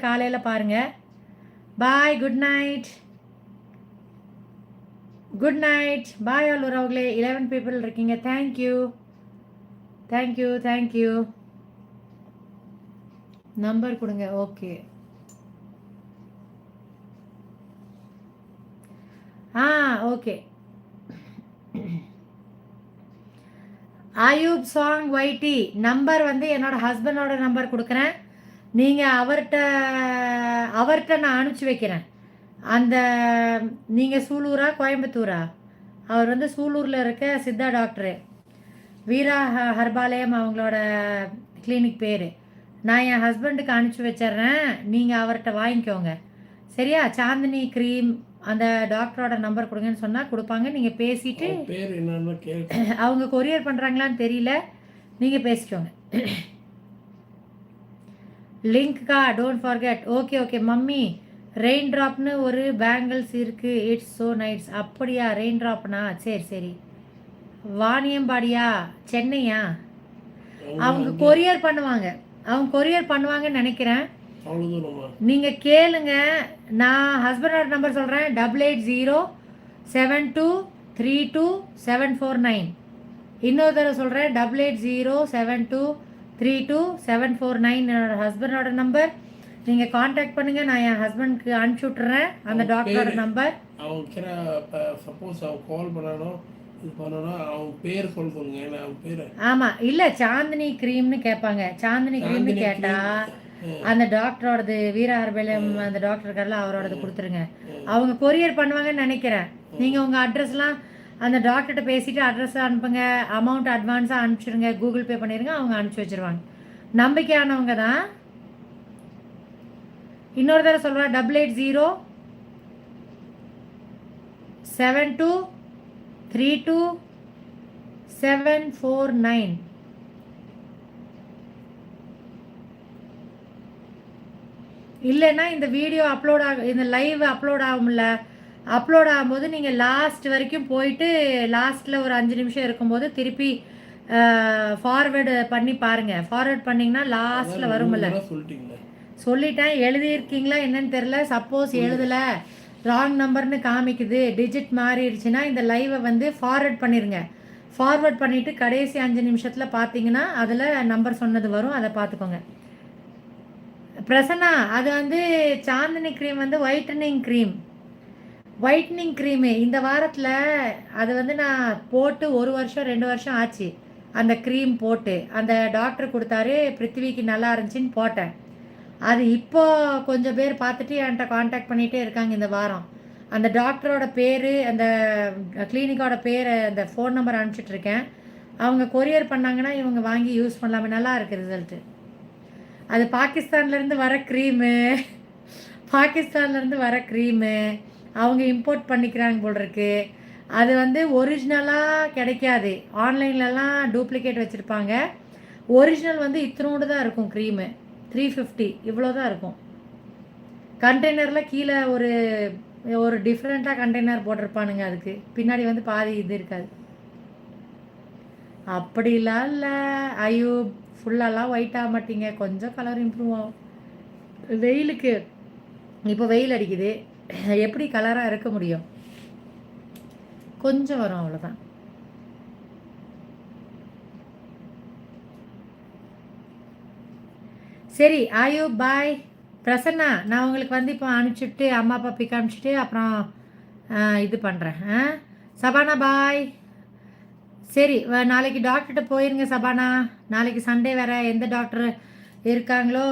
காலையில் பாருங்கள். Bye. Good night. Good night. Bye all உறவுகளே. 11 பீப்புள் இருக்கீங்க. Thank you thank you thank you. நம்பர் கொடுங்க. Okay. Okay. Ayub song YT number வந்து என்னோடய ஹஸ்பண்டோட நம்பர் கொடுக்குறேன். நீங்கள் அவர்கிட்ட நான் அனுப்பிச்சி வைக்கிறேன். அந்த நீங்கள் சூலூரா கோயம்புத்தூரா? அவர் வந்து சூலூரில் இருக்க சித்தா டாக்டரு, வீரா ஹர்பாலயம் அவங்களோட கிளினிக் பேர். நான் என் ஹஸ்பண்டுக்கு அனுப்பிச்சி வச்சிட்றேன். நீங்கள் அவர்கிட்ட வாங்கிக்கோங்க. சரியா? சாந்தினி க்ரீம் அந்த டாக்டரோட நம்பர் கொடுங்கன்னு சொன்னால் கொடுப்பாங்க. நீங்கள் பேசிட்டு அவங்க கொரியர் பண்ணுறாங்களான்னு தெரியல, நீங்கள் பேசிக்கோங்க. லிங்க்கா don't forget. Okay okay mummy. Rain ட்ராப்னு ஒரு பேங்கிள்ஸ் இருக்குது. It's so nice. அப்படியா? ரெயின் ட்ராப்னா? சரி சரி. வாணியம்பாடியா? சென்னையா? அவங்க கொரியர் பண்ணுவாங்கன்னு நினைக்கிறேன். நீங்கள் கேளுங்க. நான் ஹஸ்பண்டோட நம்பர் சொல்கிறேன். 8807232749. இன்னொரு தடவை சொல்கிறேன். 8807232749 என்னோட ஹஸ்பண்டோட நம்பர். நீங்கள் காண்டாக்ட் பண்ணுங்கள். நான் என் ஹஸ்பண்ட்க்கு அனுப்பிச்சி விட்டுறேன் அந்த டாக்டரோட நம்பர். அவங்க சப்போஸ் அவங்க கால் பண்ணணும் இது பண்ணணும், அவங்க பேர் சொல்லுங்க. அவங்க பேர் ஆமாம். இல்லை, சாந்தினி க்ரீம்னு கேட்பாங்க. சாந்தினி க்ரீம்னு கேட்டால் அந்த டாக்டரோடது வீரா ஹர்பேலம் அந்த டாக்டர் இருக்கார்ல அவரோடது கொடுத்துருங்க. அவங்க கொரியர் பண்ணுவாங்கன்னு நினைக்கிறேன். நீங்கள் உங்கள் அட்ரஸ்லாம் அந்த டாக்டர்கிட்ட பேசிவிட்டு அட்ரஸ் அனுப்புங்க. அமௌண்ட் அட்வான்ஸாக அனுப்பிச்சிடுங்க. கூகுள் பே பண்ணிடுங்க. அவங்க அனுப்பிச்சி வச்சுருவாங்க. நம்பிக்கையானவங்க தான். இன்னொரு தடவை சொல்கிறேன். 8807232749. இல்லைன்னா இந்த வீடியோ இந்த லைவ் அப்லோட் ஆகும்ல, அப்லோட் ஆகும்போது நீங்கள் லாஸ்ட் வரைக்கும் போயிட்டு லாஸ்ட்டில் ஒரு 5 நிமிஷம் இருக்கும்போது திருப்பி ஃபார்வேர்டு பண்ணி பாருங்கள். ஃபார்வேர்ட் பண்ணிங்கன்னா லாஸ்ட்டில் வரும்ல. சொல்லிட்டேன். எழுதியிருக்கீங்களா என்னன்னு தெரில. சப்போஸ் எழுதலை, ராங் நம்பர்னு காமிக்குது, டிஜிட் மாறிடுச்சுன்னா இந்த லைவை வந்து ஃபார்வேர்ட் பண்ணிடுங்க. ஃபார்வேர்ட் பண்ணிவிட்டு கடைசி 5 நிமிஷத்தில் பார்த்தீங்கன்னா அதில் நம்பர் சொன்னது வரும். அதை பார்த்துக்கோங்க. பிரசன்னா, அது வந்து சாந்தினி க்ரீம் வந்து ஒயிட்டனிங் க்ரீமு. இந்த வாரத்தில் அது வந்து நான் போட்டு 1 வருஷம் 2 வருஷம் ஆச்சு. அந்த க்ரீம் போட்டு அந்த டாக்டர் கொடுத்தாரு. பிருத்திவிக்கு நல்லா இருந்துச்சின்னு போட்டேன். அது இப்போ கொஞ்சம் பேர் பார்த்துட்டு என்கிட்ட காண்டாக்ட் பண்ணிகிட்டே இருக்காங்க இந்த வாரம். அந்த டாக்டரோட பேர், அந்த கிளினிக்கோட பேர், அந்த ஃபோன் நம்பர் அனுப்பிச்சிட்ருக்கேன். அவங்க கொரியர் பண்ணாங்கன்னா இவங்க வாங்கி யூஸ் பண்ணலாமே. நல்லா இருக்குது ரிசல்ட்டு. அது பாகிஸ்தான்லேருந்து வர க்ரீமு அவங்க இம்போர்ட் பண்ணிக்கிறாங்க போல் இருக்கு. அது வந்து ஒரிஜினலாக கிடைக்காது. ஆன்லைன்லலாம் டூப்ளிகேட் வச்சுருப்பாங்க. ஒரிஜினல் வந்து இத்தினோடு தான் இருக்கும். க்ரீமு 350 இவ்வளோ தான் இருக்கும். கண்டெய்னரில் கீழே ஒரு டிஃப்ரெண்ட்டாக கண்டெய்னர் போட்டிருப்பானுங்க. அதுக்கு பின்னாடி வந்து பாதி இது இருக்காது. அப்படிலாம் இல்லை. ஐயோ, ஃபுல்லாலாம் ஒயிட் ஆக மாட்டீங்க. கொஞ்சம் கலர் இம்ப்ரூவ் ஆகும். வெயிலுக்கு இப்போ வெயில் அடிக்குது, எப்படி கலராக இருக்க முடியும்? கொஞ்சம் வரும், அவ்வளோதான். சரி ஆயு, பாய். பிரசன்னா, நான் உங்களுக்கு வந்து இப்போ அனுப்பிச்சுட்டு அம்மா அப்பா பிக் அனுப்பிச்சிட்டு அப்புறம் இது பண்ணுறேன். சபானா பாய். சரி, நாளைக்கு டாக்டர்கிட்ட போயிருங்க சபானா. நாளைக்கு சண்டே வேறு. எந்த டாக்டர் இருக்காங்களோ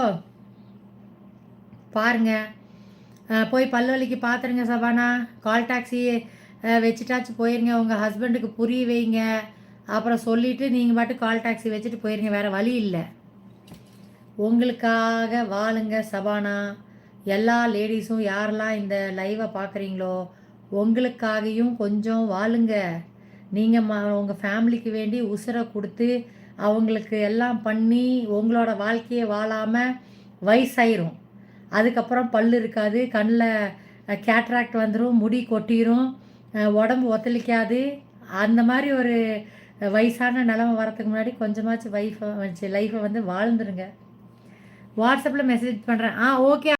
பாருங்கள். போய் பல்வலிக்கு பார்த்துருங்க சபானா. கால் டாக்ஸி வச்சுட்டாச்சு போயிருங்க. உங்கள் ஹஸ்பண்டுக்கு புரிய வைங்க. அப்புறம் சொல்லிவிட்டு நீங்கள் பாட்டு கால் டாக்ஸி வச்சுட்டு போயிருங்க. வேறு வழி இல்லை. உங்களுக்காக வாழுங்க சபானா. எல்லா லேடிஸும் யாரெல்லாம் இந்த லைவை பார்க்குறீங்களோ உங்களுக்காகவும் கொஞ்சம் வாழுங்க. நீங்கள் உங்கள் ஃபேமிலிக்கு வேண்டி உசுரை கொடுத்து அவங்களுக்கு எல்லாம் பண்ணி உங்களோட வாழ்க்கையை வாழாமல் வயசாயிரும். அதுக்கப்புறம் பல் இருக்காது, கண்ணில் கேட்ராக்ட் வந்துடும், முடி கொட்டிடும், உடம்பு ஒத்துழைக்காது. அந்த மாதிரி ஒரு வயசான நிலமை வரத்துக்கு முன்னாடி கொஞ்சமாச்சும் லைஃப்பை வந்து வாழ்ந்துருங்க. வாட்ஸ்அப்பில் மெசேஜ் பண்ணுறேன். ஓகே.